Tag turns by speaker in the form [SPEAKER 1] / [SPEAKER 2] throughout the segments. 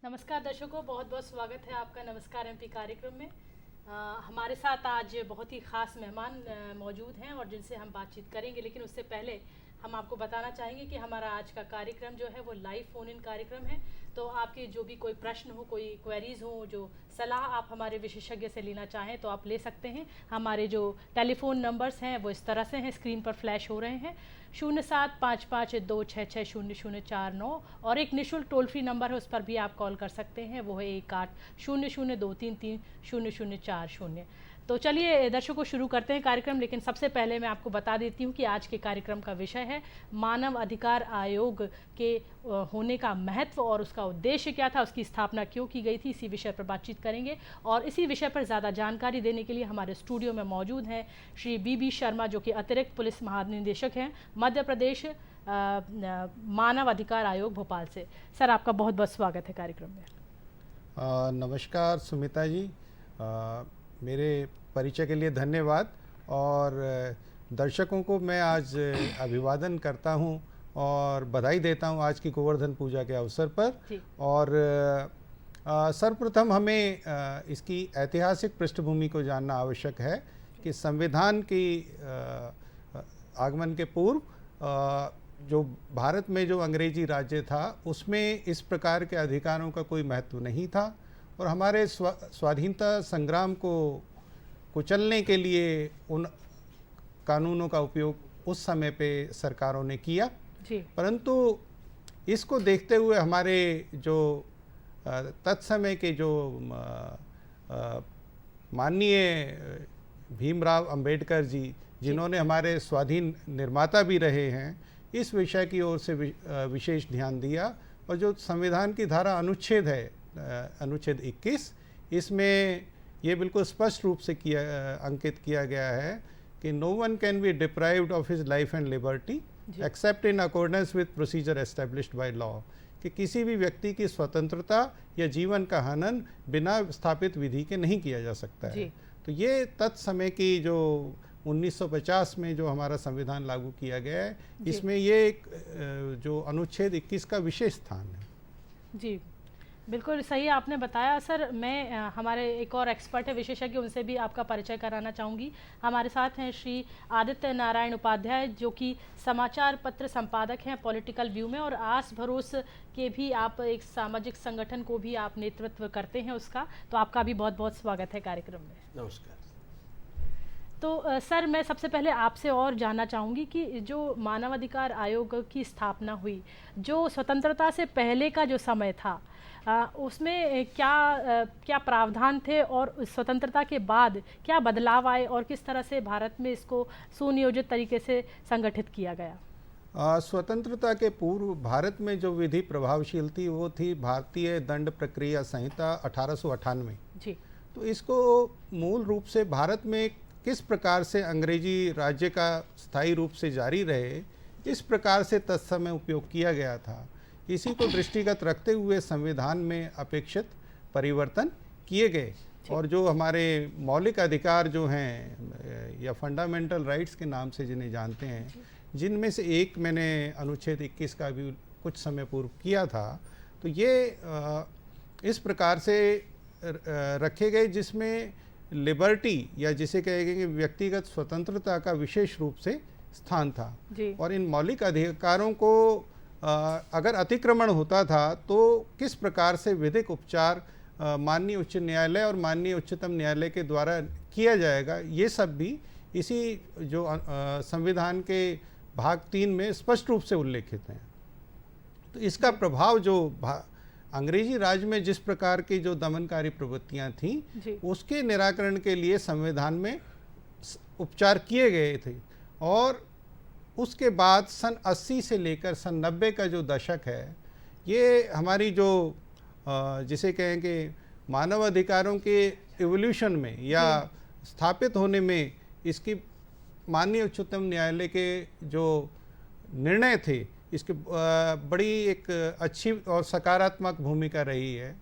[SPEAKER 1] नमस्कार दर्शकों, बहुत बहुत स्वागत है आपका नमस्कार एमपी कार्यक्रम में। हमारे साथ आज बहुत ही ख़ास मेहमान मौजूद हैं और जिनसे हम बातचीत करेंगे, लेकिन उससे पहले हम आपको बताना चाहेंगे कि हमारा आज का कार्यक्रम जो है वो लाइव फ़ोन इन कार्यक्रम है। तो आपके जो भी कोई प्रश्न हो, कोई क्वेरीज़ हो, जो सलाह आप हमारे विशेषज्ञ से लेना चाहें तो आप ले सकते हैं। हमारे जो टेलीफ़ोन नंबर्स हैं वो इस तरह से हैं, स्क्रीन पर फ्लैश हो रहे हैं। 0755266009 और एक निःशुल्क टोल फ्री नंबर है, उस पर भी आप कॉल कर सकते हैं, वो है 1800233004। तो चलिए दर्शकों, शुरू करते हैं कार्यक्रम। लेकिन सबसे पहले मैं आपको बता देती हूँ कि आज के कार्यक्रम का विषय है मानव अधिकार आयोग के होने का महत्व और उसका उद्देश्य क्या था, उसकी स्थापना क्यों की गई थी, इसी विषय पर बातचीत करेंगे। और इसी विषय पर ज़्यादा जानकारी देने के लिए हमारे स्टूडियो में मौजूद हैं श्री बीबी शर्मा, जो कि अतिरिक्त पुलिस महानिदेशक हैं मध्य प्रदेश मानव अधिकार आयोग भोपाल से। सर, आपका बहुत बहुत स्वागत है कार्यक्रम में।
[SPEAKER 2] नमस्कार सुमिता जी, मेरे परिचय के लिए धन्यवाद। और दर्शकों को मैं आज अभिवादन करता हूं और बधाई देता हूं आज की गोवर्धन पूजा के अवसर पर। और सर्वप्रथम हमें इसकी ऐतिहासिक पृष्ठभूमि को जानना आवश्यक है कि संविधान की आगमन के पूर्व जो भारत में जो अंग्रेजी राज्य था उसमें इस प्रकार के अधिकारों का कोई महत्व नहीं था और हमारे स्वाधीनता संग्राम को कुचलने के लिए उन कानूनों का उपयोग उस समय पे सरकारों ने किया जी। परंतु इसको देखते हुए हमारे जो तत्समय के जो माननीय भीमराव अंबेडकर जी, जिन्होंने हमारे स्वाधीन निर्माता भी रहे हैं, इस विषय की ओर से विशेष ध्यान दिया। और जो संविधान की धारा अनुच्छेद है, अनुच्छेद 21, इसमें ये बिल्कुल स्पष्ट रूप से अंकित किया गया है कि no one can be deprived of his life and liberty except in accordance with procedure established by law, कि किसी भी व्यक्ति की स्वतंत्रता या जीवन का हनन बिना स्थापित विधि के नहीं किया जा सकता है। तो ये तत्समय की जो 1950 में जो हमारा संविधान लागू किया गया है, इसमें ये एक जो अनुच्छेद 21 का विशेष स्थान है।
[SPEAKER 1] जी, बिल्कुल सही आपने बताया। सर, मैं हमारे एक और एक्सपर्ट है, विशेषज्ञ, उनसे भी आपका परिचय कराना चाहूँगी। हमारे साथ हैं श्री आदित्य नारायण उपाध्याय, जो कि समाचार पत्र संपादक हैं पॉलिटिकल व्यू में, और आस भरोस के भी आप एक सामाजिक संगठन को भी आप नेतृत्व करते हैं उसका। तो आपका भी बहुत बहुत स्वागत है कार्यक्रम में।
[SPEAKER 3] नमस्कार।
[SPEAKER 1] तो सर, मैं सबसे पहले आपसे और जानना चाहूँगी कि जो मानवाधिकार आयोग की स्थापना हुई, जो स्वतंत्रता से पहले का जो समय था, उसमें क्या प्रावधान थे और स्वतंत्रता के बाद क्या बदलाव आए और किस तरह से भारत में इसको सुनियोजित तरीके से संगठित किया गया?
[SPEAKER 2] स्वतंत्रता के पूर्व भारत में जो विधि प्रभावशील थी वो थी भारतीय दंड प्रक्रिया संहिता 1898 जी। तो इसको मूल रूप से भारत में किस प्रकार से अंग्रेजी राज्य का स्थायी रूप से जारी रहे, इस प्रकार से तत्समय उपयोग किया गया था। इसी को दृष्टिगत रखते हुए संविधान में अपेक्षित परिवर्तन किए गए और जो हमारे मौलिक अधिकार जो हैं या फंडामेंटल राइट्स के नाम से जिन्हें जानते हैं, जिनमें से एक मैंने अनुच्छेद 21 का भी कुछ समय पूर्व किया था, तो ये इस प्रकार से रखे गए जिसमें लिबर्टी या जिसे कहेंगे व्यक्तिगत स्वतंत्रता का विशेष रूप से स्थान था। और इन मौलिक अधिकारों को अगर अतिक्रमण होता था तो किस प्रकार से विधिक उपचार माननीय उच्च न्यायालय और माननीय उच्चतम न्यायालय के द्वारा किया जाएगा, ये सब भी इसी जो संविधान के भाग 3 में स्पष्ट रूप से उल्लेखित हैं। तो इसका प्रभाव जो अंग्रेजी राज में जिस प्रकार की जो दमनकारी प्रवृत्तियां थीं, उसके निराकरण के लिए संविधान में उपचार किए गए थे। और उसके बाद सन 80 से लेकर सन 90 का जो दशक है, ये हमारी जो जिसे कहेंगे मानव अधिकारों के इवोल्यूशन में या स्थापित होने में इसकी माननीय उच्चतम न्यायालय के जो निर्णय थे, इसकी बड़ी एक अच्छी और सकारात्मक भूमिका रही है।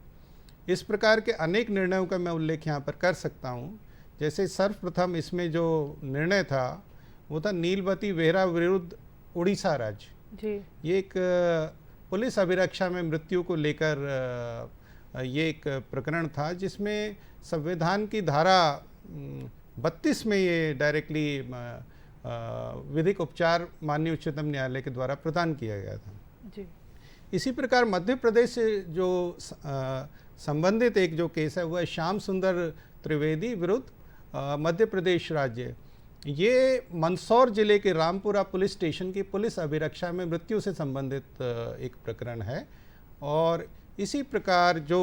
[SPEAKER 2] इस प्रकार के अनेक निर्णयों का मैं उल्लेख यहाँ पर कर सकता हूँ। जैसे सर्वप्रथम इसमें जो निर्णय था वो था नीलवती वेहरा विरुद्ध उड़ीसा राज्य। ये एक पुलिस अभिरक्षा में मृत्यु को लेकर ये एक प्रकरण था जिसमें संविधान की धारा 32 में ये डायरेक्टली विधिक उपचार माननीय उच्चतम न्यायालय के द्वारा प्रदान किया गया था जी। इसी प्रकार मध्य प्रदेश से जो संबंधित एक जो केस है वह श्याम सुंदर त्रिवेदी विरुद्ध मध्य प्रदेश राज्य। ये मंदसौर जिले के रामपुरा पुलिस स्टेशन की पुलिस अभिरक्षा में मृत्यु से संबंधित एक प्रकरण है। और इसी प्रकार जो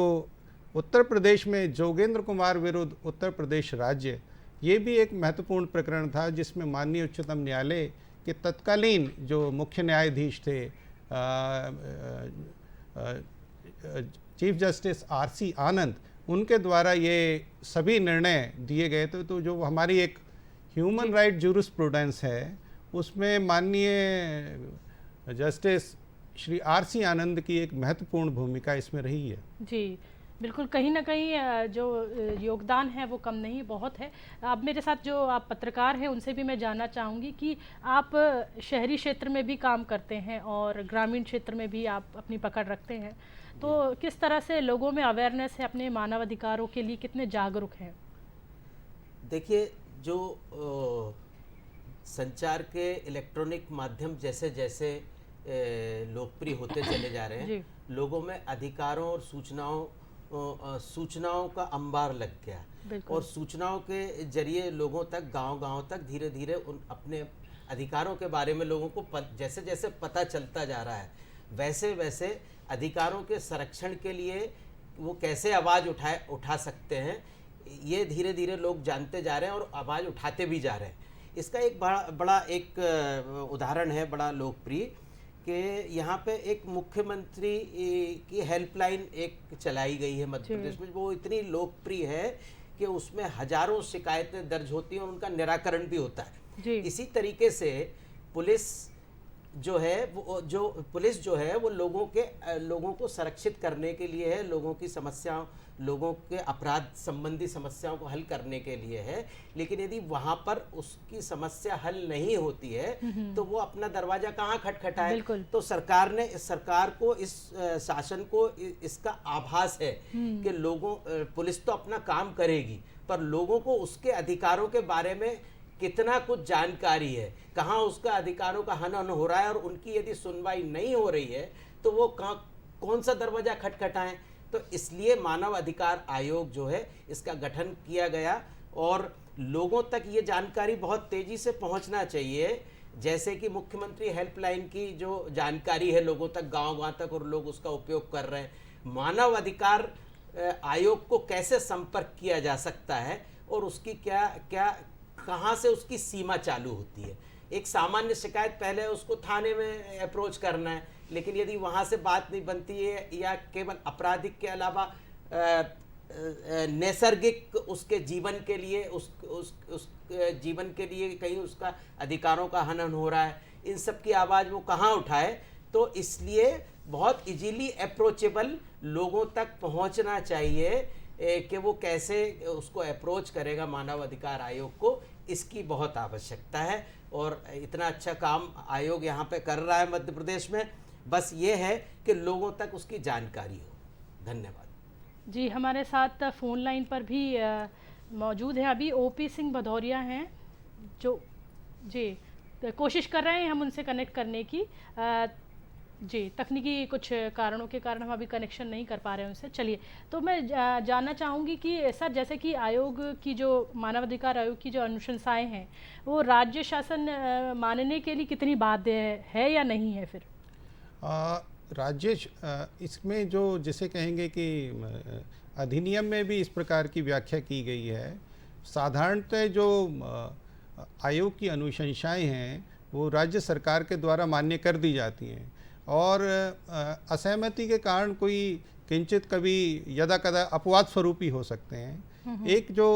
[SPEAKER 2] उत्तर प्रदेश में जोगेंद्र कुमार विरुद्ध उत्तर प्रदेश राज्य, ये भी एक महत्वपूर्ण प्रकरण था जिसमें माननीय उच्चतम न्यायालय के तत्कालीन जो मुख्य न्यायाधीश थे चीफ जस्टिस RC आनंद, उनके द्वारा ये सभी निर्णय दिए गए थे। तो जो हमारी एक ह्यूमन राइट जूरिस्प्रूडेंस है उसमें माननीय जस्टिस श्री RC आनंद की एक महत्वपूर्ण भूमिका इसमें रही है
[SPEAKER 1] जी। बिल्कुल, कहीं ना कहीं जो योगदान है वो कम नहीं, बहुत है। अब मेरे साथ जो आप पत्रकार हैं उनसे भी मैं जानना चाहूँगी कि आप शहरी क्षेत्र में भी काम करते हैं और ग्रामीण क्षेत्र में भी आप अपनी पकड़ रखते हैं, तो किस तरह से लोगों में अवेयरनेस है अपने मानव अधिकारों के लिए, कितने जागरूक हैं?
[SPEAKER 3] देखिए, जो संचार के इलेक्ट्रॉनिक माध्यम जैसे जैसे लोकप्रिय होते चले जा रहे हैं, लोगों में अधिकारों और सूचनाओं का अंबार लग गया और सूचनाओं के जरिए लोगों तक, गांव-गांव तक धीरे धीरे उन अपने अधिकारों के बारे में लोगों को जैसे जैसे पता चलता जा रहा है, वैसे वैसे अधिकारों के संरक्षण के लिए वो कैसे आवाज़ उठा सकते हैं, ये धीरे धीरे लोग जानते जा रहे हैं और आवाज़ उठाते भी जा रहे हैं। इसका एक बड़ा एक उदाहरण है, बड़ा लोकप्रिय, कि यहाँ पे एक मुख्यमंत्री की हेल्पलाइन एक चलाई गई है मध्य प्रदेश में। वो इतनी लोकप्रिय है कि उसमें हजारों शिकायतें दर्ज होती हैं और उनका निराकरण भी होता है। इसी तरीके से पुलिस जो है वो लोगों को संरक्षित करने के लिए है, लोगों की समस्याओं, लोगों के अपराध संबंधी समस्याओं को हल करने के लिए है। लेकिन यदि वहां पर उसकी समस्या हल नहीं होती है तो वो अपना दरवाजा कहाँ खटखटाए। तो सरकार को, इस शासन को इसका आभास है कि पुलिस तो अपना काम करेगी, पर लोगों को उसके अधिकारों के बारे में कितना कुछ जानकारी है, कहाँ उसका अधिकारों का हनन हो रहा है, और उनकी यदि सुनवाई नहीं हो रही है तो वो कौन सा दरवाजा खटखटाएं। तो इसलिए मानव अधिकार आयोग जो है इसका गठन किया गया और लोगों तक ये जानकारी बहुत तेजी से पहुंचना चाहिए। जैसे कि मुख्यमंत्री हेल्पलाइन की जो जानकारी है लोगों तक, गांव-गांव तक, और लोग उसका उपयोग कर रहे हैं। मानव अधिकार आयोग को कैसे संपर्क किया जा सकता है और उसकी कहाँ से उसकी सीमा चालू होती है। एक सामान्य शिकायत पहले उसको थाने में अप्रोच करना है, लेकिन यदि वहाँ से बात नहीं बनती है या केवल आपराधिक के अलावा नैसर्गिक उसके जीवन के लिए उस जीवन के लिए कहीं उसका अधिकारों का हनन हो रहा है, इन सब की आवाज़ वो कहाँ उठाए। तो इसलिए बहुत इजीली अप्रोचेबल लोगों तक पहुँचना चाहिए कि वो कैसे उसको अप्रोच करेगा मानव अधिकार आयोग को, इसकी बहुत आवश्यकता है। और इतना अच्छा काम आयोग यहाँ पे कर रहा है मध्य प्रदेश में, बस ये है कि लोगों तक उसकी जानकारी हो। धन्यवाद
[SPEAKER 1] जी। हमारे साथ फ़ोन लाइन पर भी मौजूद है अभी OP सिंह भदौरिया हैं, जो जी कोशिश कर रहे हैं हम उनसे कनेक्ट करने की। जी, तकनीकी कुछ कारणों के कारण हम अभी कनेक्शन नहीं कर पा रहे हैं उनसे। चलिए, तो मैं जानना चाहूँगी कि सर, जैसे कि आयोग की जो मानवाधिकार आयोग की जो अनुशंसाएं हैं वो राज्य शासन मानने के लिए कितनी बाध्य है या नहीं है? फिर
[SPEAKER 2] राज्य इसमें जो जिसे कहेंगे कि अधिनियम में भी इस प्रकार की व्याख्या की गई है। साधारणतः जो आयोग की अनुशंसाएं हैं वो राज्य सरकार के द्वारा मान्य कर दी जाती हैं और असहमति के कारण कोई किंचित कभी यदा कदा अपवाद स्वरूप ही हो सकते हैं। एक जो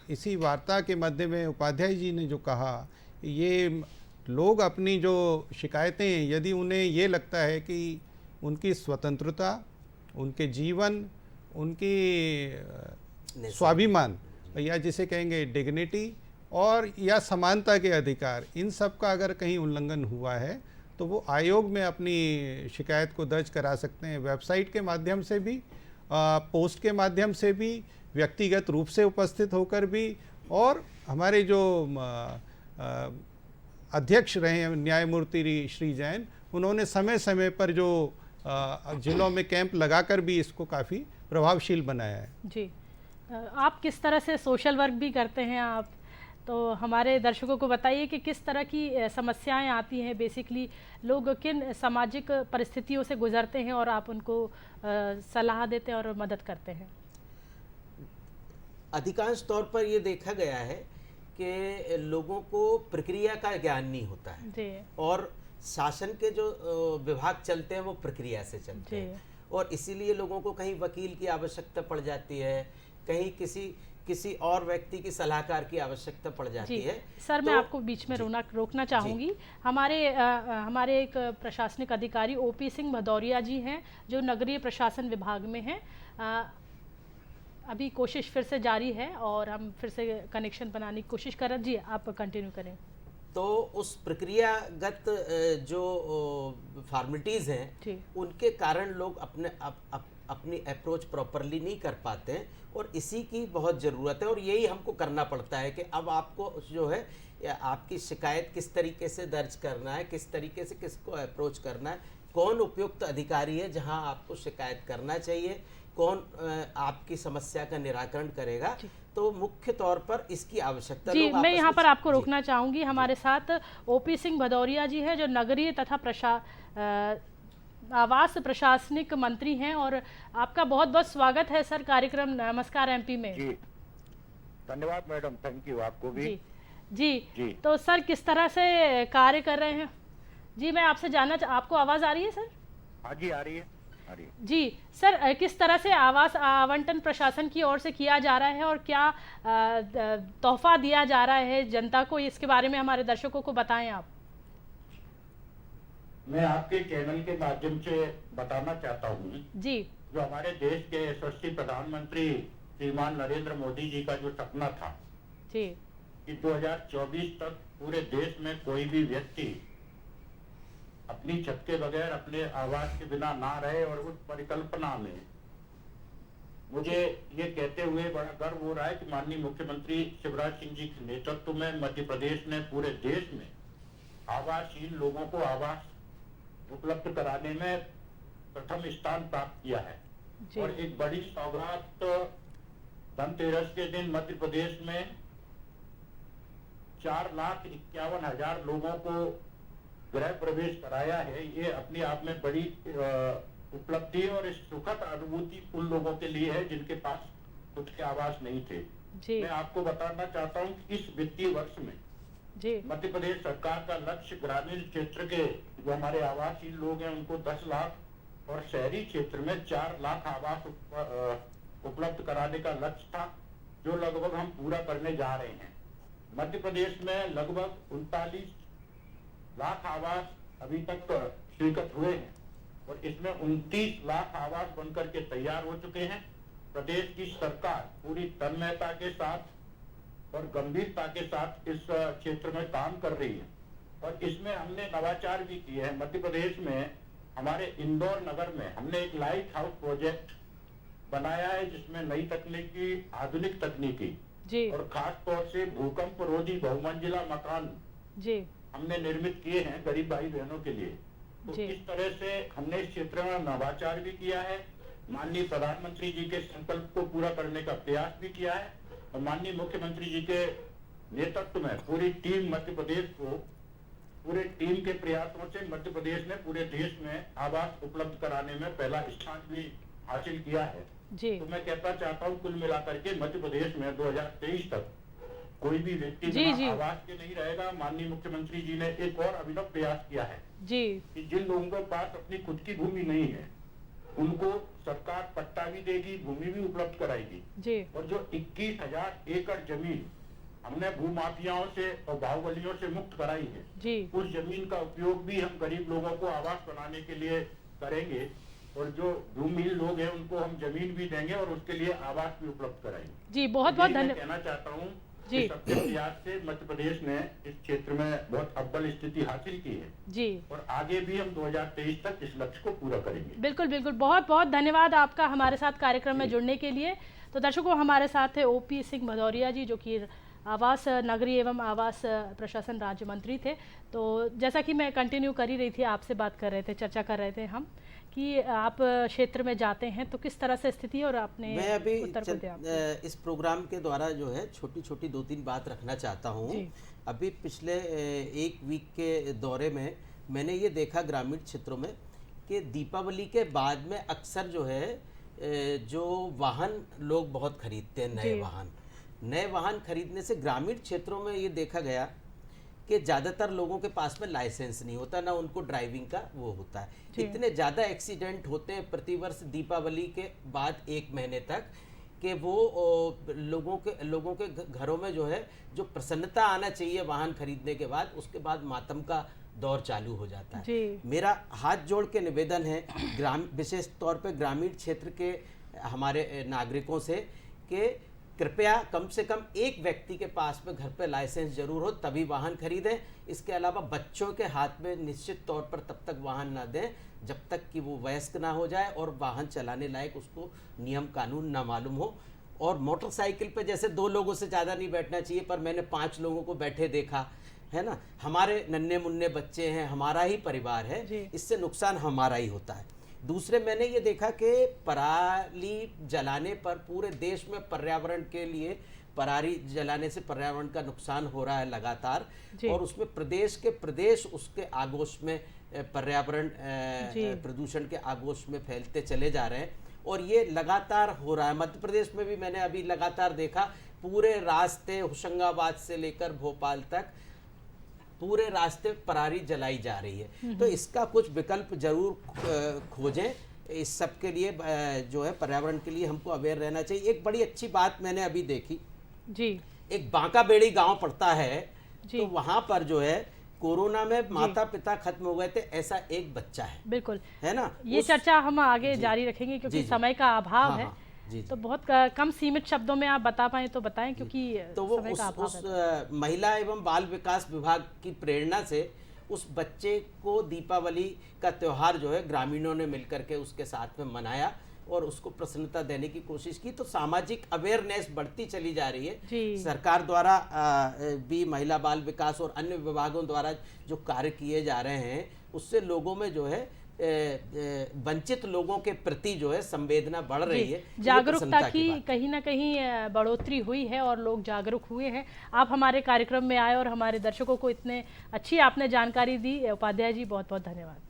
[SPEAKER 2] इसी वार्ता के मध्य में उपाध्याय जी ने जो कहा, ये लोग अपनी जो शिकायतें, यदि उन्हें ये लगता है कि उनकी स्वतंत्रता, उनके जीवन, उनकी स्वाभिमान या जिसे कहेंगे डिग्निटी और या समानता के अधिकार, इन सब का अगर कहीं उल्लंघन हुआ है तो वो आयोग में अपनी शिकायत को दर्ज करा सकते हैं, वेबसाइट के माध्यम से भी, पोस्ट के माध्यम से भी, व्यक्तिगत रूप से उपस्थित होकर भी, और हमारे जो अध्यक्ष रहे हैं न्यायमूर्ति श्री जैन, उन्होंने समय समय पर जो जिलों में कैंप लगाकर भी इसको काफ़ी प्रभावशील बनाया है।
[SPEAKER 1] जी, आप किस तरह से सोशल वर्क भी करते हैं आप, तो हमारे दर्शकों को बताइए कि किस तरह की समस्याएं आती हैं, बेसिकली लोग किन सामाजिक परिस्थितियों से गुजरते हैं और आप उनको सलाह देते हैं और मदद करते हैं।
[SPEAKER 3] अधिकांश तौर पर ये देखा गया है कि लोगों को प्रक्रिया का ज्ञान नहीं होता है
[SPEAKER 1] जी।
[SPEAKER 3] और शासन के जो विभाग चलते हैं वो प्रक्रिया से चलते हैं, और इसीलिए लोगों को कहीं वकील की आवश्यकता पड़ जाती है, कहीं किसी और व्यक्ति की सलाहकार की आवश्यकता पड़ जाती है।
[SPEAKER 1] सर, मैं आपको बीच में रोकना चाहूँगी। हमारे एक प्रशासनिक अधिकारी ओपी सिंह भदौरिया जी हैं जो नगरीय प्रशासन विभाग में हैं। अभी कोशिश फिर से जारी है और हम फिर से कनेक्शन बनाने की कोशिश कर रहे हैं। जी, आप कंटिन्यू करें।
[SPEAKER 3] तो उस प्रक्रियागत जो फॉर्मेलिटीज़ हैं उनके कारण लोग अपनी अप्रोच प्रॉपरली नहीं कर पाते हैं, और इसी की बहुत ज़रूरत है, और यही हमको करना पड़ता है कि अब आपको जो है आपकी शिकायत किस तरीके से दर्ज करना है, किस तरीके से किसको अप्रोच करना है, कौन उपयुक्त अधिकारी है जहां आपको शिकायत करना चाहिए, कौन आपकी समस्या का निराकरण करेगा। तो मुख्य तौर पर इसकी आवश्यकता
[SPEAKER 1] जी, मैं यहाँ पर आपको रोकना चाहूँगी। हमारे साथ ओपी सिंह भदौरिया जी हैं जो नगरीय तथा आवास प्रशासनिक मंत्री हैं, और आपका बहुत बहुत स्वागत है सर कार्यक्रम नमस्कार एमपी में।
[SPEAKER 4] जी, धन्यवाद मैडम, थैंक यू आपको भी।
[SPEAKER 1] जी। तो सर किस तरह से कार्य कर रहे हैं? जी, मैं आपसे जानना आपको आवाज़ आ रही है सर?
[SPEAKER 4] हाँ जी, आ रही है।
[SPEAKER 1] जी सर, किस तरह से आवास आवंटन प्रशासन की ओर से किया जा रहा है और क्या तोहफा दिया जा रहा है जनता को, इसके बारे में हमारे दर्शकों को बताएं आप।
[SPEAKER 4] मैं आपके चैनल के माध्यम से बताना चाहता हूँ
[SPEAKER 1] जी,
[SPEAKER 4] जो हमारे देश के यशस्वी प्रधानमंत्री श्रीमान नरेंद्र मोदी जी का जो सपना था
[SPEAKER 1] जी
[SPEAKER 4] कि 2024 तक पूरे देश में कोई भी व्यक्ति अपनी छत के बगैर, अपने आवास के बिना ना रहे, और उस परिकल्पना में मुझे ये कहते हुए बड़ा गर्व हो रहा है कि माननीय मुख्यमंत्री शिवराज सिंह जी के नेतृत्व में मध्य प्रदेश ने पूरे देश में आवासहीन लोगों को आवास उपलब्ध कराने में प्रथम स्थान प्राप्त किया है। और एक बड़ी सौगात धनतेरस के दिन मध्य प्रदेश में 4,51,000 लोगों को गृह प्रवेश कराया है। ये अपने आप में बड़ी उपलब्धि और इस सुखद अनुभूति उन लोगों के लिए है जिनके पास खुद के आवास नहीं थे। मैं आपको बताना चाहता हूँ कि इस वित्तीय वर्ष में मध्य प्रदेश सरकार का लक्ष्य ग्रामीण क्षेत्र के जो हमारे आवासीय लोग हैं उनको 10 लाख और शहरी क्षेत्र में 4 लाख आवास उपलब्ध कराने का लक्ष्य था, जो लगभग हम पूरा करने जा रहे हैं। मध्य प्रदेश में लगभग 39 लाख आवास अभी तक स्वीकृत हुए हैं और इसमें 29 लाख आवास बनकर के तैयार हो चुके हैं। प्रदेश की सरकार पूरी तन्मयता के साथ और गंभीरता के साथ इस क्षेत्र में काम कर रही है और इसमें हमने नवाचार भी किए हैं। मध्य प्रदेश में हमारे इंदौर नगर में हमने एक लाइट हाउस प्रोजेक्ट बनाया है जिसमें नई तकनीकी, आधुनिक तकनीकी और खास तौर से भूकंप रोधी बहुमंजिला मकान हमने निर्मित किए हैं गरीब भाई बहनों के लिए। तो इस तरह से हमने इस क्षेत्र में नवाचार भी किया है, माननीय प्रधानमंत्री जी के संकल्प को पूरा करने का प्रयास भी किया है और माननीय मुख्यमंत्री जी के नेतृत्व में पूरी टीम मध्य प्रदेश को, पूरे टीम के प्रयासों से मध्य प्रदेश ने पूरे देश में आवास उपलब्ध कराने में पहला स्थान भी हासिल किया है। तो मैं कहता चाहता हूँ कुल मिलाकर के मध्य प्रदेश में 2023 तक कोई भी व्यक्ति बिना आवास के नहीं रहेगा। माननीय मुख्यमंत्री जी ने एक और अभिनव प्रयास किया है कि जिन लोगों के पास अपनी खुद की भूमि नहीं है उनको सरकार पट्टा भी देगी, भूमि भी उपलब्ध कराएगी। और जो 21,000 एकड़ जमीन हमने भूमाफियाओं से और बाहुबलियों से मुक्त कराई है, उस जमीन का उपयोग भी हम गरीब लोगों को आवास बनाने के लिए करेंगे और जो भूमिहीन लोग हैं उनको हम जमीन भी देंगे और उसके लिए आवास भी उपलब्ध कराएंगे।
[SPEAKER 1] जी बहुत बहुत धन्यवाद।
[SPEAKER 4] कहना चाहता हूँ इस अपने प्रयास से मध्य प्रदेश ने इस क्षेत्र में बहुत अव्वल स्थिति हासिल की है
[SPEAKER 1] जी, और
[SPEAKER 4] आगे भी हम 2023 तक इस लक्ष्य को पूरा करेंगे।
[SPEAKER 1] बिल्कुल बिल्कुल, बहुत बहुत धन्यवाद आपका हमारे साथ कार्यक्रम में जुड़ने के लिए। तो दर्शकों, हमारे साथ है ओपी सिंह भदौरिया जी, जो कि आवास नगरीय एवं आवास प्रशासन राज्य मंत्री थे। तो जैसा कि मैं कंटिन्यू कर ही रही थी, आपसे बात कर रहे थे, चर्चा कर रहे थे हम कि आप क्षेत्र में जाते हैं तो किस तरह से स्थिति, और आपने
[SPEAKER 3] मैं अभी इस प्रोग्राम के द्वारा जो है छोटी छोटी 2-3 बात रखना चाहता हूँ। अभी पिछले एक वीक के दौरे में मैंने ये देखा ग्रामीण क्षेत्रों में कि दीपावली के बाद में अक्सर जो है जो वाहन लोग बहुत खरीदते हैं, नए वाहन खरीदने से ग्रामीण क्षेत्रों में ये देखा गया कि ज़्यादातर लोगों के पास में लाइसेंस नहीं होता, ना उनको ड्राइविंग का वो होता है। इतने ज़्यादा एक्सीडेंट होते हैं प्रतिवर्ष दीपावली के बाद 1 महीने तक कि वो लोगों के घरों में जो है जो प्रसन्नता आना चाहिए वाहन खरीदने के बाद, उसके बाद मातम का दौर चालू हो जाता है। मेरा हाथ जोड़ के निवेदन है विशेष तौर पे ग्रामीण क्षेत्र के हमारे नागरिकों से कि कृपया कम से कम एक व्यक्ति के पास में घर पे लाइसेंस जरूर हो, तभी वाहन खरीदें। इसके अलावा बच्चों के हाथ में निश्चित तौर पर तब तक वाहन ना दें जब तक कि वो वयस्क ना हो जाए और वाहन चलाने लायक उसको नियम कानून ना मालूम हो। और मोटरसाइकिल पे जैसे 2 लोगों से ज़्यादा नहीं बैठना चाहिए, पर मैंने 5 लोगों को बैठे देखा है ना। हमारे नन्हे मुन्ने बच्चे हैं, हमारा ही परिवार है, इससे नुकसान हमारा ही होता है। दूसरे मैंने ये देखा कि पराली जलाने पर पूरे देश में पर्यावरण के लिए पराली जलाने से पर्यावरण का नुकसान हो रहा है लगातार, और उसमें प्रदेश उसके आगोश में पर्यावरण प्रदूषण के आगोश में फैलते चले जा रहे हैं, और ये लगातार हो रहा है। मध्य प्रदेश में भी मैंने अभी लगातार देखा, पूरे रास्ते होशंगाबाद से लेकर भोपाल तक पूरे रास्ते पराली जलाई जा रही है। तो इसका कुछ विकल्प जरूर खोजें। इस सब के लिए जो है पर्यावरण के लिए हमको अवेयर रहना चाहिए। एक बड़ी अच्छी बात मैंने अभी देखी जी, एक बांका बेड़ी गांव पड़ता है, तो वहां पर जो है कोरोना में माता पिता खत्म हो गए थे, ऐसा एक बच्चा है। बिल्कुल, है ना। ये चर्चा हम आगे जारी रखेंगे क्योंकि समय का अभाव है। तो बहुत कम सीमित शब्दों में आप बता पाएं तो बताएं, क्योंकि तो वो उस महिला एवं बाल विकास विभाग की प्रेरणा से उस बच्चे को दीपावली का त्योहार जो है ग्रामीणों ने मिलकर के उसके साथ में मनाया और उसको प्रसन्नता देने की कोशिश की। तो सामाजिक अवेयरनेस बढ़ती चली जा रही है। सरकार द्वारा भी महिला बाल विकास और अन्य विभागों द्वारा जो कार्य किए जा रहे हैं, उससे लोगों में जो है वंचित लोगों के प्रति जो है संवेदना बढ़ रही है, जागरूकता की कहीं ना कहीं बढ़ोतरी हुई है और लोग जागरूक हुए हैं। आप हमारे कार्यक्रम में आए और हमारे दर्शकों को इतने अच्छी आपने जानकारी दी, उपाध्याय जी बहुत बहुत धन्यवाद।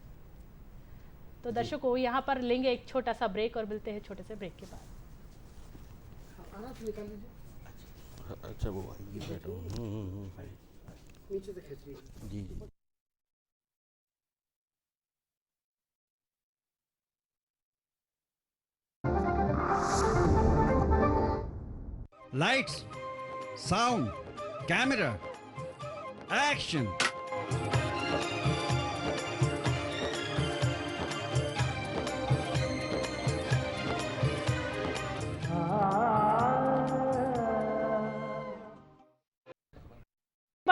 [SPEAKER 3] तो दर्शकों, यहाँ पर लेंगे एक छोटा सा ब्रेक और मिलते हैं छोटे से ब्रेक के बाद। अच्छा वो बैठो नीचे से खींच जी जी।
[SPEAKER 5] Lights, sound, camera, action.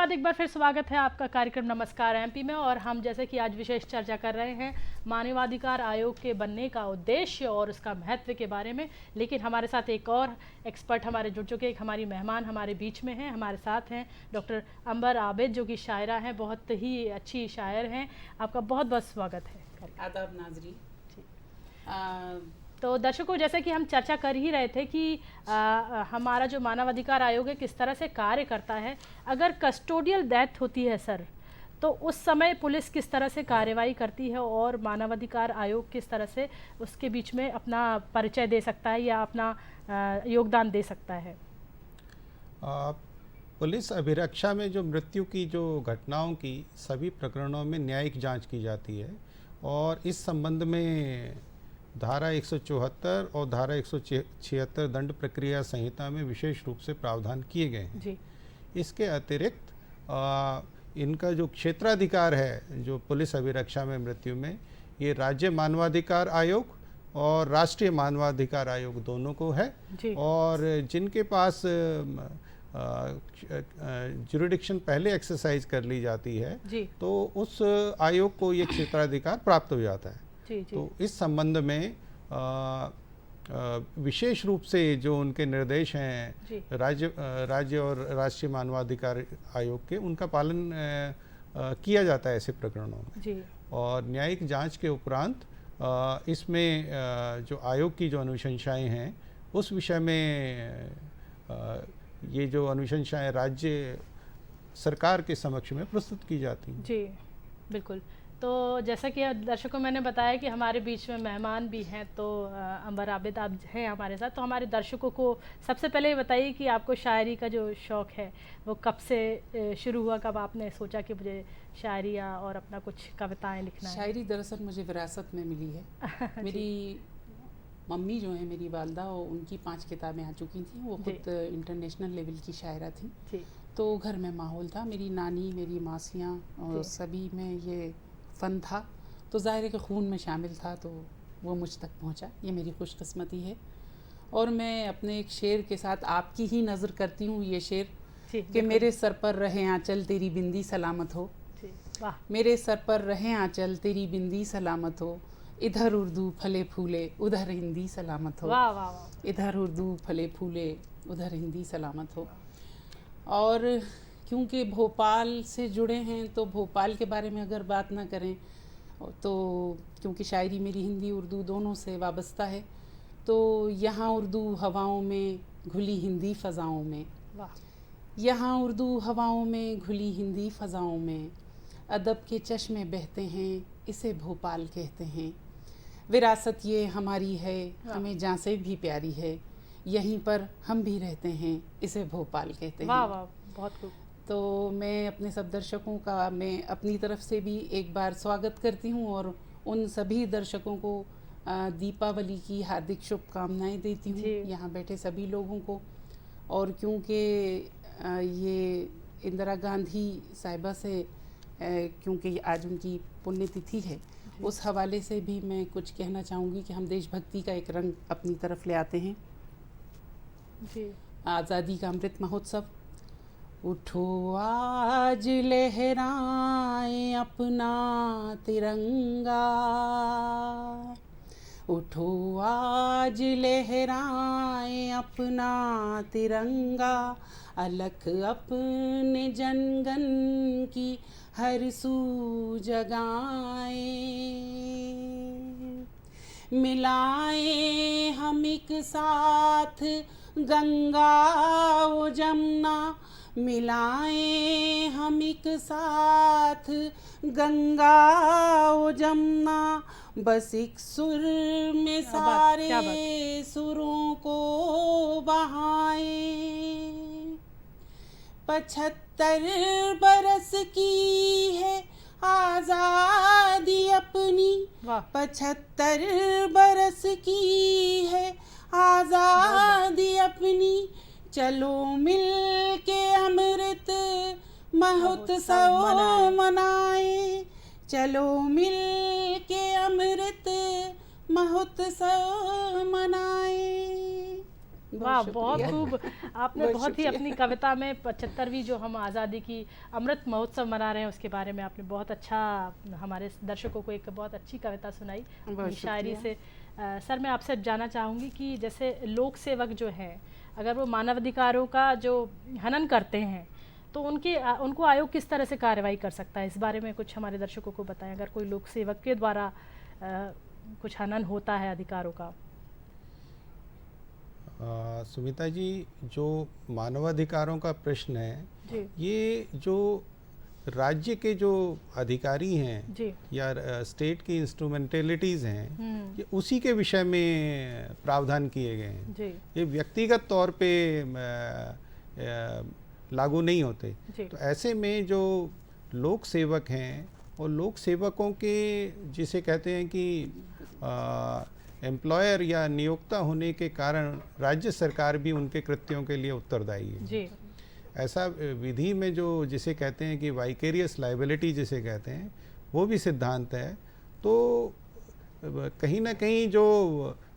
[SPEAKER 1] एक बार फिर स्वागत है आपका कार्यक्रम नमस्कार एमपी में, और हम जैसे कि आज विशेष चर्चा कर रहे हैं मानवाधिकार आयोग के बनने का उद्देश्य और उसका महत्व के बारे में। लेकिन हमारे साथ एक और एक्सपर्ट हमारे जुड़ चुके हैं, हमारी मेहमान हमारे बीच में हैं। हमारे साथ हैं डॉक्टर अंबर आबिद, जो कि शायरा हैं, बहुत ही अच्छी शायर हैं। आपका बहुत बहुत स्वागत है।
[SPEAKER 6] आदाब नाजरी।
[SPEAKER 1] तो दर्शकों, जैसे कि हम चर्चा कर ही रहे थे कि हमारा जो मानवाधिकार आयोग है किस तरह से कार्य करता है। अगर कस्टोडियल डेथ होती है सर, तो उस समय पुलिस किस तरह से कार्रवाई करती है और मानवाधिकार आयोग किस तरह से उसके बीच में अपना परिचय दे सकता है या अपना योगदान दे सकता है?
[SPEAKER 2] पुलिस अभिरक्षा में जो मृत्यु की जो घटनाओं की सभी प्रकरणों में न्यायिक जांच की जाती है, और इस संबंध में धारा 174 और धारा 176 दंड प्रक्रिया संहिता में विशेष रूप से प्रावधान किए गए हैं जी। इसके अतिरिक्त इनका जो क्षेत्राधिकार है जो पुलिस अभिरक्षा में मृत्यु में, ये राज्य मानवाधिकार आयोग और राष्ट्रीय मानवाधिकार आयोग दोनों को है। और जिनके पास जुरिडिक्शन पहले एक्सरसाइज कर ली जाती है
[SPEAKER 1] जी।
[SPEAKER 2] तो उस आयोग को ये क्षेत्राधिकार प्राप्त हो जाता है।
[SPEAKER 1] जी, जी।
[SPEAKER 2] तो इस संबंध में विशेष रूप से जो उनके निर्देश हैं राज्य और राष्ट्रीय मानवाधिकार आयोग के, उनका पालन किया जाता है ऐसे प्रकरणों में
[SPEAKER 1] जी।
[SPEAKER 2] और न्यायिक जांच के उपरांत इसमें जो आयोग की जो अनुशंसाएं हैं उस विषय में ये जो अनुशंसाएं राज्य सरकार के समक्ष में प्रस्तुत की जाती हैं।
[SPEAKER 1] जी बिल्कुल। तो जैसा कि दर्शकों मैंने बताया कि हमारे बीच में मेहमान भी हैं, तो अंबर आबिद आप हैं हमारे साथ। तो हमारे दर्शकों को सबसे पहले ये बताइए कि आपको शायरी का जो शौक़ है वो कब से शुरू हुआ, कब आपने सोचा कि मुझे शायरिया और अपना कुछ कविताएं लिखना है?
[SPEAKER 6] शायरी दरअसल मुझे विरासत में मिली है। मेरी मम्मी जो है, मेरी वालदा, उनकी 5 किताबें आ चुकी थी। वो खुद इंटरनेशनल लेवल की शायरा थी। तो घर में माहौल था, मेरी नानी, मेरी मासियाँ और सभी में ये फ़न था, तो ज़ाहिर है कि खून में शामिल था, तो वो मुझ तक पहुंचा। ये मेरी खुशकिस्मती है। और मैं अपने एक शेर के साथ आपकी ही नज़र करती हूँ। ये शेर कि मेरे सर पर रहे आंचल तेरी बिंदी सलामत हो, मेरे सर पर रहे आंचल तेरी बिंदी सलामत हो, इधर उर्दू फले फूले उधर हिंदी सलामत हो।
[SPEAKER 1] वाह वाह वाह।
[SPEAKER 6] इधर उर्दू फले फूले उधर हिंदी सलामत हो। और क्योंकि भोपाल से जुड़े हैं तो भोपाल के बारे में अगर बात ना करें तो, क्योंकि शायरी मेरी हिंदी उर्दू दोनों से वाबस्ता है, तो यहाँ उर्दू हवाओं में घुली हिंदी फ़ज़ाओं में, यहाँ उर्दू हवाओं में घुली हिंदी फ़ज़ाओं में, अदब के चश्मे बहते हैं इसे भोपाल कहते हैं। विरासत ये हमारी है हमें जहाँ से भी प्यारी है, यहीं पर हम भी रहते हैं इसे भोपाल कहते हैं।
[SPEAKER 1] वाह वाह, बहुत खूब।
[SPEAKER 6] तो मैं अपने सब दर्शकों का मैं अपनी तरफ से भी एक बार स्वागत करती हूँ और उन सभी दर्शकों को दीपावली की हार्दिक शुभकामनाएं देती हूँ, यहाँ बैठे सभी लोगों को। और क्योंकि ये इंदिरा गांधी साहिबा से क्योंकि आज उनकी पुण्यतिथि है, उस हवाले से भी मैं कुछ कहना चाहूँगी कि हम देशभक्ति का एक रंग अपनी तरफ ले आते हैं। आज़ादी का अमृत महोत्सव। उठो आज लहराएं अपना तिरंगा, उठो आज लहराएं अपना तिरंगा, अलख अपने जनगण की हर सू जगाएं, मिलाएं हम एक साथ गंगा ओ जमुना, मिलाएं हम एक साथ गंगा ओ जमुना, बस एक सुर में सारे सुरों को बहाएं। 75 बरस की है आज़ादी अपनी, 75 बरस की है आज़ादी अपनी, चलो मिल के अमृत महोत्सव मनाएं, चलो मिल के अमृत महोत्सव मनाएं।
[SPEAKER 1] वाह, बहुत खूब। आपने बहुत ही अपनी कविता में 75वीं जो हम आज़ादी की अमृत महोत्सव मना रहे हैं उसके बारे में आपने बहुत अच्छा हमारे दर्शकों को एक बहुत अच्छी कविता सुनाई शायरी से। सर मैं आपसे जानना चाहूँगी कि जैसे लोक सेवक जो हैं, अगर वो मानवाधिकारों का जो हनन करते हैं तो उनको आयोग किस तरह से कार्रवाई कर सकता है, इस बारे में कुछ हमारे दर्शकों को बताएं। अगर कोई लोक सेवक के द्वारा कुछ हनन होता है अधिकारों का।
[SPEAKER 2] सुमिता जी, जो मानवाधिकारों का प्रश्न है ये जो राज्य के जो अधिकारी हैं या स्टेट की इंस्ट्रूमेंटलिटीज़ हैं ये उसी के विषय में प्रावधान किए गए हैं, ये व्यक्तिगत तौर पे लागू नहीं होते। तो ऐसे में जो लोक सेवक हैं और लोक सेवकों के जिसे कहते हैं कि एम्प्लॉयर या नियोक्ता होने के कारण राज्य सरकार भी उनके कृत्यों के लिए उत्तरदायी है जी। ऐसा विधि में जो जिसे कहते हैं कि वाइकेरियस लाइबिलिटी जिसे कहते हैं वो भी सिद्धांत है। तो कहीं ना कहीं जो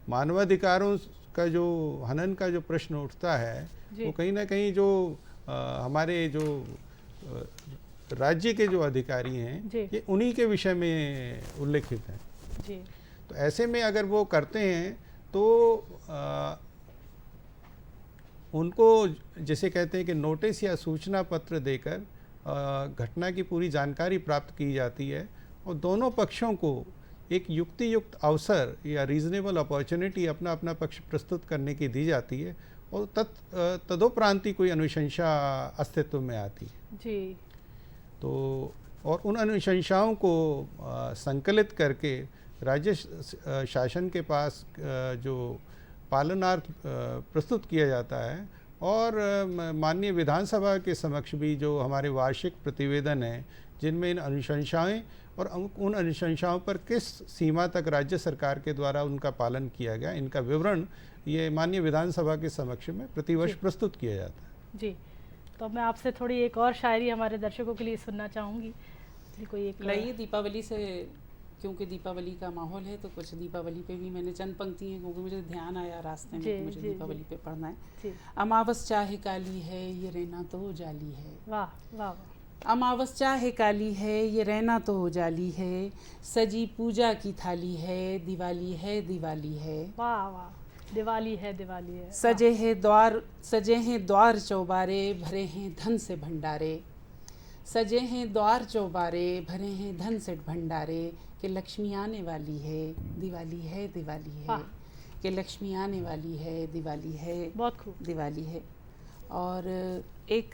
[SPEAKER 2] मानवाधिकारों का जो हनन का जो प्रश्न उठता है वो कहीं ना कहीं जो हमारे जो राज्य के जो अधिकारी हैं ये उन्हीं के विषय में उल्लेखित हैं जी। तो ऐसे में अगर वो करते हैं तो उनको जैसे कहते हैं कि नोटिस या सूचना पत्र देकर घटना की पूरी जानकारी प्राप्त की जाती है और दोनों पक्षों को एक युक्ति युक्त अवसर या रीजनेबल अपॉर्चुनिटी अपना अपना पक्ष प्रस्तुत करने की दी जाती है और तदोपरांत ही कोई अनुशंसा अस्तित्व में आती है जी। तो और उन अनुशंसाओं को संकलित करके राज्य शासन के पास जो पालनार्थ प्रस्तुत किया जाता है और माननीय विधानसभा के समक्ष भी जो हमारे वार्षिक प्रतिवेदन हैं जिनमें इन अनुशंसाएं और उन अनुशंसाओं पर किस सीमा तक राज्य सरकार के द्वारा उनका पालन किया गया, इनका विवरण ये माननीय विधानसभा के समक्ष में प्रतिवर्ष प्रस्तुत किया जाता है जी।
[SPEAKER 1] तो मैं आपसे थोड़ी एक और शायरी हमारे दर्शकों के लिए सुनना चाहूँगी। कोई एक
[SPEAKER 6] लाइए दीपावली से, क्योंकि दीपावली का माहौल है तो कुछ दीपावली पे भी मैंने चंद पंक्ति हैं क्योंकि मुझे ध्यान आया रास्ते में कि मुझे दीपावली पे पढ़ना है। अमावस चाहे काली है ये रहना तो उजाली है।
[SPEAKER 1] वाह वाह।
[SPEAKER 6] अमावस चाहे काली है ये रहना तो उजाली है, सजी पूजा की थाली है दिवाली है दिवाली है।
[SPEAKER 1] वाह वाह। दिवाली है दिवाली है।
[SPEAKER 6] सजे हैं द्वार चौबारे भरे हैं धन से भंडारे, सजे हैं द्वार चौबारे भरे हैं धन से भंडारे, कि लक्ष्मी आने वाली है दिवाली है दिवाली है, कि लक्ष्मी आने वाली है दिवाली है।
[SPEAKER 1] बहुत खूब।
[SPEAKER 6] दिवाली है। और एक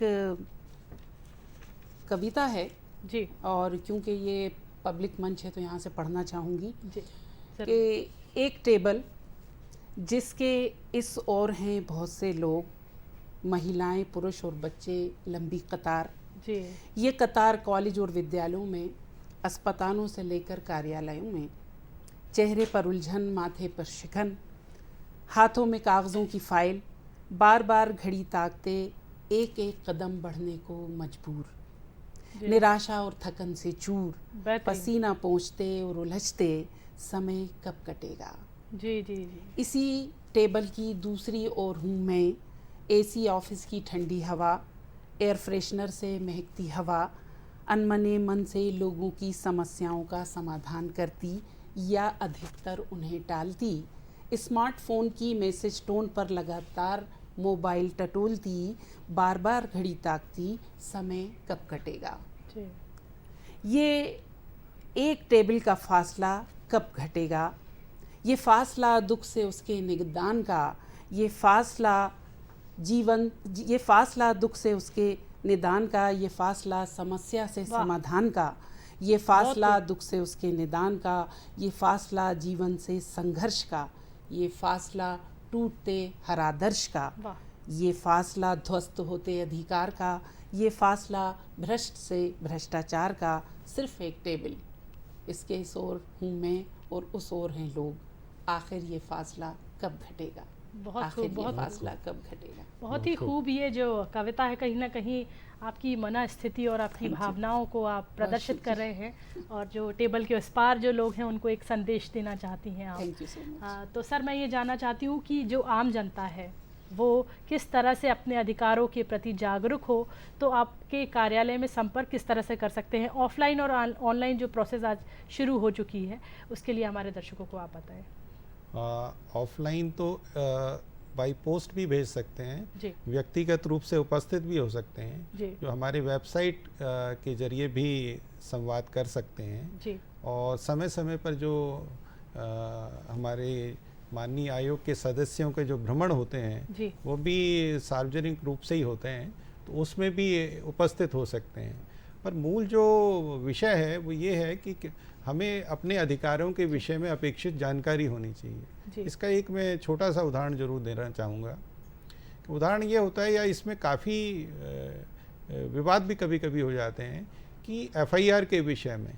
[SPEAKER 6] कविता है
[SPEAKER 1] जी,
[SPEAKER 6] और क्योंकि ये पब्लिक मंच है तो यहाँ से पढ़ना चाहूँगी कि एक टेबल जिसके इस ओर हैं बहुत से लोग, महिलाएं पुरुष और बच्चे, लंबी कतार
[SPEAKER 1] जी।
[SPEAKER 6] ये कतार कॉलेज और विद्यालयों में, अस्पतालों से लेकर कार्यालयों में, चेहरे पर उलझन माथे पर शिकन, हाथों में कागज़ों की फाइल, बार बार घड़ी ताकते एक एक कदम बढ़ने को मजबूर, निराशा और थकन से चूर, पसीना पोंछते और उलझते समय कब कटेगा।
[SPEAKER 1] जी जी जी।
[SPEAKER 6] इसी टेबल की दूसरी ओर हूँ मैं, एसी ऑफिस की ठंडी हवा, एयर फ्रेशनर से महकती हवा, अनमने मन से लोगों की समस्याओं का समाधान करती या अधिकतर उन्हें टालती, स्मार्टफोन की मैसेज टोन पर लगातार मोबाइल टटोलती, बार बार घड़ी ताकती समय कब कटेगा। ये एक टेबल का फासला कब घटेगा, ये फासला दुख से उसके निदान का, ये फासला दुख से उसके निदान का, ये फासला समस्या से समाधान का, ये फासला दुख से उसके निदान का, ये फासला जीवन से संघर्ष का, ये फासला टूटते हर आदर्श का, ये फासला ध्वस्त होते अधिकार का, ये फासला भ्रष्ट से भ्रष्टाचार का। सिर्फ एक टेबल, इसके इस ओर हूँ मैं और उस ओर हैं लोग, आखिर ये फासला कब घटेगा। बहुत फासला कब घटेगा।
[SPEAKER 1] बहुत ही खूब। ये जो कविता है कहीं ना कहीं आपकी मनस्थिति और आपकी भावनाओं को आप प्रदर्शित कर रहे हैं, और जो टेबल के उस पार जो लोग हैं उनको एक संदेश देना चाहती हैं आप।
[SPEAKER 6] Thank you so much.
[SPEAKER 1] तो सर मैं ये जानना चाहती हूँ कि जो आम जनता है वो किस तरह से अपने अधिकारों के प्रति जागरूक हो, तो आपके कार्यालय में संपर्क किस तरह से कर सकते हैं। ऑफलाइन और ऑनलाइन जो प्रोसेस आज शुरू हो चुकी है उसके लिए हमारे दर्शकों को आप बताएं।
[SPEAKER 2] ऑफलाइन तो बाय पोस्ट भी भेज सकते हैं
[SPEAKER 1] जी।
[SPEAKER 2] व्यक्तिगत रूप से उपस्थित भी हो सकते हैं
[SPEAKER 1] जी।
[SPEAKER 2] जो हमारे वेबसाइट के जरिए भी संवाद कर सकते हैं
[SPEAKER 1] जी। और
[SPEAKER 2] समय समय पर जो हमारे माननीय आयोग के सदस्यों के जो भ्रमण होते हैं
[SPEAKER 1] जी।
[SPEAKER 2] वो भी सार्वजनिक रूप से ही होते हैं, तो उसमें भी उपस्थित हो सकते हैं। पर मूल जो विषय है वो ये है कि हमें अपने अधिकारों के विषय में अपेक्षित जानकारी होनी चाहिए। इसका एक मैं छोटा सा उदाहरण जरूर देना चाहूँगा। उदाहरण ये होता है, या इसमें काफ़ी विवाद भी कभी कभी हो जाते हैं कि एफआईआर के विषय में,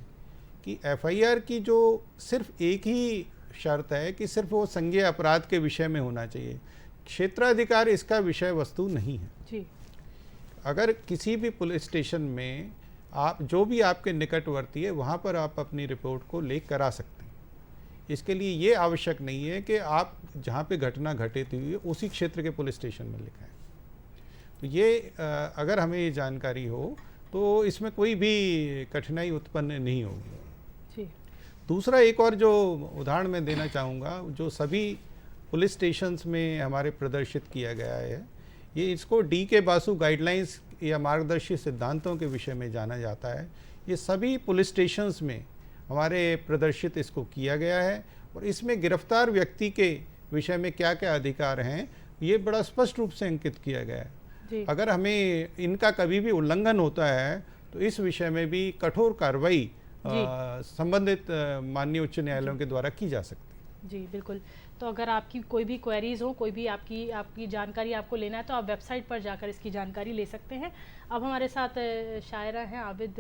[SPEAKER 2] कि एफआईआर की जो सिर्फ एक ही शर्त है कि सिर्फ वो संज्ञेय अपराध के विषय में होना चाहिए, क्षेत्राधिकार इसका विषय वस्तु नहीं है
[SPEAKER 1] जी।
[SPEAKER 2] अगर किसी भी पुलिस स्टेशन में आप जो भी आपके निकटवर्ती है वहाँ पर आप अपनी रिपोर्ट को लेख करा सकते हैं। इसके लिए ये आवश्यक नहीं है कि आप जहाँ पे घटना घटित हुई है उसी क्षेत्र के पुलिस स्टेशन में लिखाएं। तो ये अगर हमें ये जानकारी हो तो इसमें कोई भी कठिनाई उत्पन्न नहीं होगी। दूसरा एक और जो उदाहरण मैं देना चाहूँगा, जो सभी पुलिस स्टेशंस में हमारे प्रदर्शित किया गया है, ये इसको DK बासु गाइडलाइंस या मार्गदर्शी सिद्धांतों के विषय में जाना जाता है। ये सभी पुलिस स्टेशंस में हमारे प्रदर्शित इसको किया गया है और इसमें गिरफ्तार व्यक्ति के विषय में क्या क्या अधिकार हैं ये बड़ा स्पष्ट रूप से अंकित किया गया है। अगर हमें इनका कभी भी उल्लंघन होता है तो इस विषय में भी कठोर कार्रवाई संबंधित माननीय उच्च न्यायालयों के द्वारा की जा सकती है।
[SPEAKER 1] जी बिल्कुल। तो अगर आपकी कोई भी क्वेरीज हो, कोई भी आपकी जानकारी आपको लेना है तो आप वेबसाइट पर जाकर इसकी जानकारी ले सकते हैं। अब हमारे साथ शायरा हैं आबिद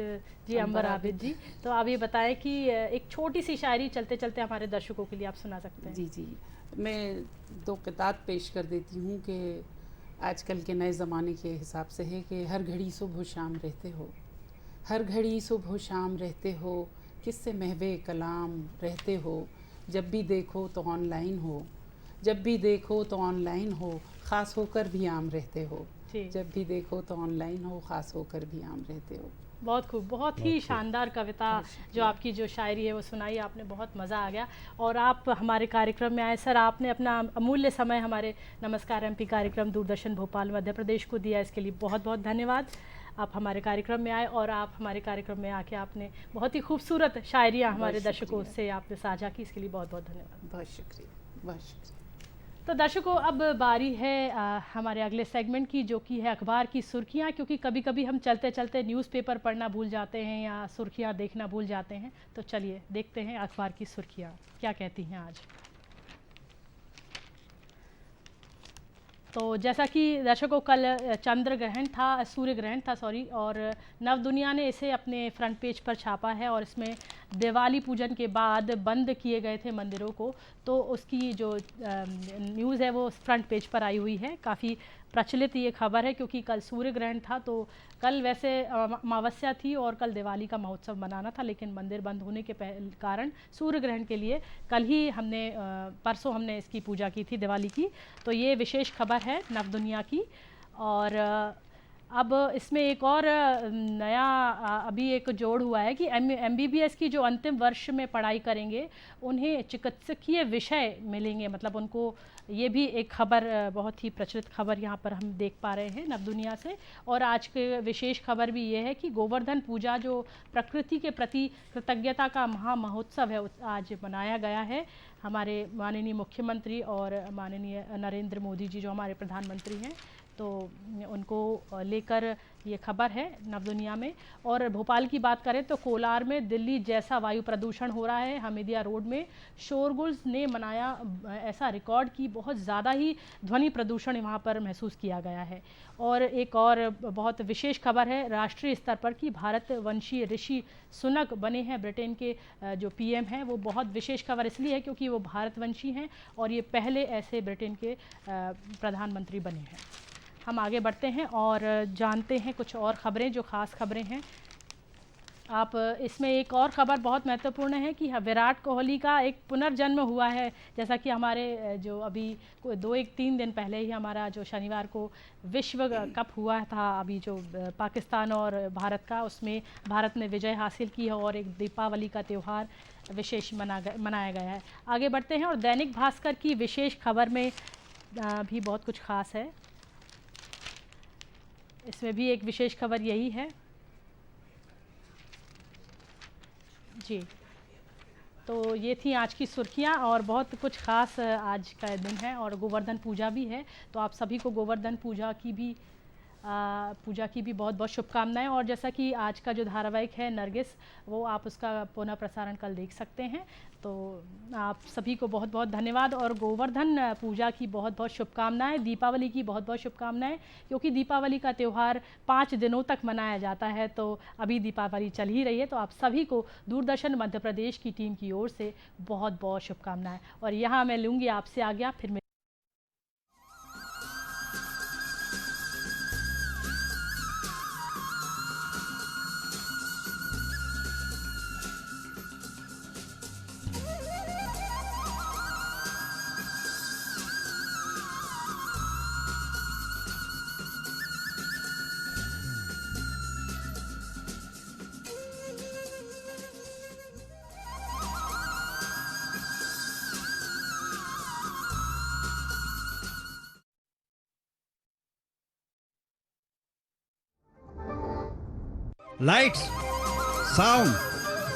[SPEAKER 1] जी, अंबर आबिद जी। तो आप ये बताएं कि एक छोटी सी शायरी चलते चलते हमारे दर्शकों के लिए आप सुना सकते हैं।
[SPEAKER 6] जी जी, मैं 2 किताब पेश कर देती हूँ कि आजकल के नए ज़माने के हिसाब से है कि हर घड़ी सुबह शाम रहते हो, हर घड़ी सुबह शाम रहते हो, किससे महवे कलाम रहते हो, जब भी देखो तो ऑनलाइन हो, जब भी देखो तो ऑनलाइन हो, ख़ास होकर भी आम रहते हो, जब भी देखो तो ऑनलाइन हो, ख़ास होकर भी आम रहते हो।
[SPEAKER 1] बहुत खूब, बहुत ही शानदार कविता जो आपकी जो शायरी है वो सुनाई आपने, बहुत मज़ा आ गया। और आप हमारे कार्यक्रम में आए सर, आपने अपना अमूल्य समय हमारे नमस्कार MP कार्यक्रम दूरदर्शन भोपाल मध्य प्रदेश को दिया, इसके लिए बहुत बहुत धन्यवाद। आप हमारे कार्यक्रम में आए और आप हमारे कार्यक्रम में आके आपने बहुत ही खूबसूरत शायरियाँ हमारे दर्शकों से आपने साझा की, इसके लिए बहुत बहुत धन्यवाद।
[SPEAKER 6] बहुत शुक्रिया, बहुत शुक्रिया।
[SPEAKER 1] तो दर्शकों, अब बारी है हमारे अगले सेगमेंट की, जो कि है अखबार की सुर्खियां। क्योंकि कभी कभी हम चलते चलते न्यूज़पेपर पढ़ना भूल जाते हैं या सुर्खियां देखना भूल जाते हैं। तो चलिए देखते हैं अखबार की सुर्खियां क्या कहती हैं आज। तो जैसा कि दर्शकों, कल चंद्र ग्रहण था, सूर्य ग्रहण था सॉरी, और नव दुनिया ने इसे अपने फ्रंट पेज पर छापा है। और इसमें दिवाली पूजन के बाद बंद किए गए थे मंदिरों को, तो उसकी जो न्यूज़ है वो फ्रंट पेज पर आई हुई है। काफ़ी प्रचलित ये खबर है क्योंकि कल सूर्य ग्रहण था, तो कल वैसे अमावस्या थी और कल दिवाली का महोत्सव मनाना था, लेकिन मंदिर बंद होने के कारण सूर्य ग्रहण के लिए कल ही परसों हमने इसकी पूजा की थी, दिवाली की। तो ये विशेष खबर है नव दुनिया की। और अब इसमें एक और नया अभी एक जोड़ हुआ है कि MBBS की जो अंतिम वर्ष में पढ़ाई करेंगे उन्हें चिकित्सकीय विषय मिलेंगे, मतलब उनको ये भी एक खबर, बहुत ही प्रचलित खबर यहाँ पर हम देख पा रहे हैं नव दुनिया से। और आज के विशेष खबर भी ये है कि गोवर्धन पूजा जो प्रकृति के प्रति कृतज्ञता का महोत्सव है आज मनाया गया है। हमारे माननीय मुख्यमंत्री और माननीय नरेंद्र मोदी जी जो हमारे प्रधानमंत्री हैं, तो उनको लेकर ये खबर है नव दुनिया में। और भोपाल की बात करें तो कोलार में दिल्ली जैसा वायु प्रदूषण हो रहा है। हमीदिया रोड में शोरगुल ने मनाया ऐसा रिकॉर्ड कि बहुत ज़्यादा ही ध्वनि प्रदूषण वहाँ पर महसूस किया गया है। और एक और बहुत विशेष खबर है राष्ट्रीय स्तर पर कि भारतवंशी ऋषि सुनक बने हैं ब्रिटेन के जो PM हैं। वो बहुत विशेष खबर इसलिए है क्योंकि वो भारतवंशी हैं और ये पहले ऐसे ब्रिटेन के प्रधानमंत्री बने हैं। हम आगे बढ़ते हैं और जानते हैं कुछ और ख़बरें जो ख़ास ख़बरें हैं। आप इसमें एक और ख़बर बहुत महत्वपूर्ण है कि विराट कोहली का एक पुनर्जन्म हुआ है। जैसा कि हमारे जो अभी 2-3 दिन पहले ही हमारा जो शनिवार को विश्व कप हुआ था, अभी जो पाकिस्तान और भारत का, उसमें भारत ने विजय हासिल की है और एक दीपावली का त्यौहार विशेष मनाया गया है। आगे बढ़ते हैं और दैनिक भास्कर की विशेष खबर में भी बहुत कुछ ख़ास है। इसमें भी एक विशेष खबर यही है जी। तो ये थी आज की सुर्खियाँ और बहुत कुछ ख़ास आज का दिन है और गोवर्धन पूजा भी है। तो आप सभी को गोवर्धन पूजा की भी बहुत बहुत शुभकामनाएं। और जैसा कि आज का जो धारावाहिक है नरगिस, वो आप उसका पुनः प्रसारण कल देख सकते हैं। तो आप सभी को बहुत बहुत धन्यवाद और गोवर्धन पूजा की बहुत बहुत शुभकामनाएं, दीपावली की बहुत बहुत शुभकामनाएं, क्योंकि दीपावली का त्यौहार 5 दिनों तक मनाया जाता है। तो अभी दीपावली चल ही रही है, तो आप सभी को दूरदर्शन मध्य प्रदेश की टीम की ओर से बहुत बहुत शुभकामनाएं। और यहाँ मैं लूँगी आपसे आज्ञा, फिर
[SPEAKER 5] Lights, sound,